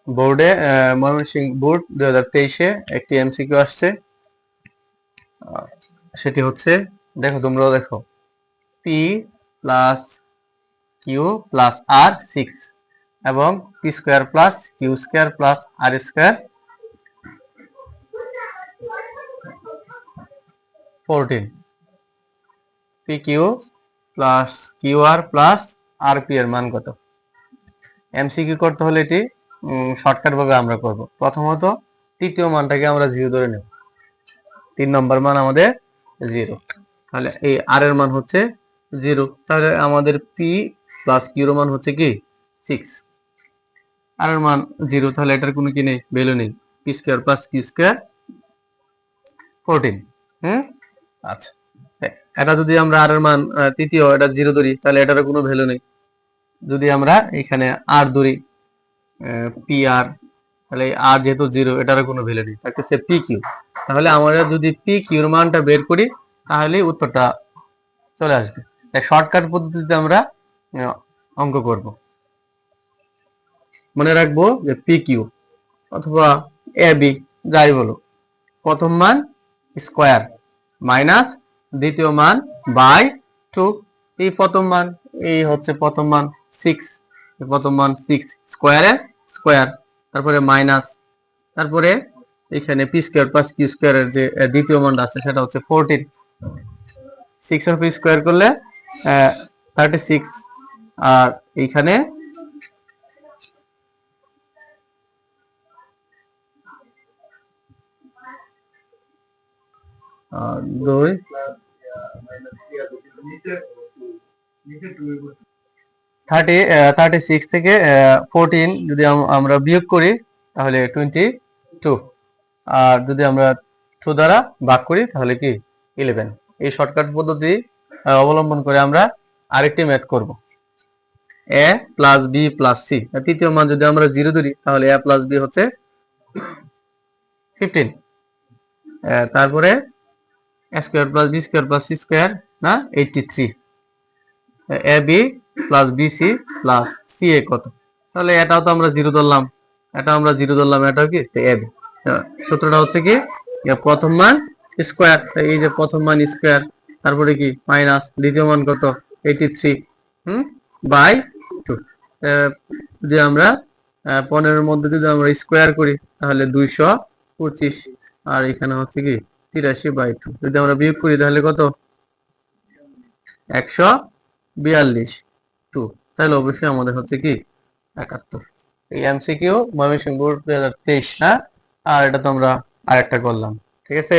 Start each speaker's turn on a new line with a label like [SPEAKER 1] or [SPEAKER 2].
[SPEAKER 1] বোর্ডে ময়মনসিংহ বোর্ড 2023-এ একটি এমসিকিউ আসছে, সেটি হচ্ছে, দেখো তোমরাও দেখো, P plus Q plus R 6 এবং P square plus Q square plus R square 14, P Q plus Q R plus R P এর মান কত? এমসিকিউ করতে হলে এটি শর্টকাট ভাবে আমরা করব। প্রথমত তৃতীয় মানটাকে আমরা 0 ধরে নেব, 3 নম্বর মান আমাদের 0, তাহলে এই আর এর মান হচ্ছে 0, তাহলে আমাদের পি প্লাস কিউ এর মান হচ্ছে কি 6, আর এর মান 0, তাহলে এটার কোনো কি নেই, ভ্যালু নেই, P square plus Q square 14। আচ্ছা, এটা যদি আমরা আর এর মান তৃতীয় এটা 0 ধরি, তাহলে এটার কোনো ভ্যালু নেই। যদি আমরা এখানে আর ধরি পি আর, তাহলে আর যেহেতু 0, এটার কোনো ভ্যালু নেই, তাহলে হচ্ছে পি কিউ। তাহলে আমরা যদি পি কিউর মানটা বের করি তাহলে উত্তরটা চলে আসবে। তাই শর্টকাট পদ্ধতিতে আমরা অঙ্ক করব। মনে রাখবো যে পি কিউ অথবা এ বি যাই বলো, প্রথম মান স্কয়ার মাইনাস দ্বিতীয় মান বাই 2, এই প্রথম মান, এই হচ্ছে প্রথম মান 6, প্রথম মান 6 স্কয়ারের স্কয়ার, তারপরে মাইনাস, তারপরে এখানে পি স্কয়ার প্লাস কিউ স্কয়ারের যে দ্বিতীয় মানটা আছে সেটা হচ্ছে 14, 6 এর পি স্কয়ার করলে 36, আর এইখানে দুই 36 থেকে 14 যদি আমরা বিয়োগ করি তাহলে 22, আর যদি আমরা 2 দ্বারা ভাগ করি তাহলে কি 11। এই শর্টকাট পদ্ধতি অবলম্বন করে আমরা আরেকটি ম্যাথ করব। a plus B plus C, তৃতীয় মান যদি আমরা 0 ধরি তাহলে a প্লাস বি হচ্ছে 15, তারপরে a square plus B square plus C square না 83, A B plus B C plus C A কত? তাহলে এটাও তো আমরা 0 ধরলাম, এটাও আমরা 0 ধরলাম, এটাও কি এ বি। সূত্রটা হচ্ছে কি, প্রথম মান স্কয়ার, এই যে প্রথম মান স্কয়ার, তারপরে কি মাইনাস দ্বিতীয় মান কত 83 বাই 2, যদি আমরা 15 এর মধ্যে যদি আমরা স্কয়ার করি তাহলে 225, আর এখানে হচ্ছে কি 83 বাই 2, যদি আমরা বিয়োগ করি তাহলে কত 142, 2, তাহলে অবশ্যই আমাদের হচ্ছে কি 71। এই এমসিকিউ ময়মনসিংহ বোর্ড 2023, হ্যাঁ, আর এটা তো আমরা আরেকটা করলাম, ঠিক আছে।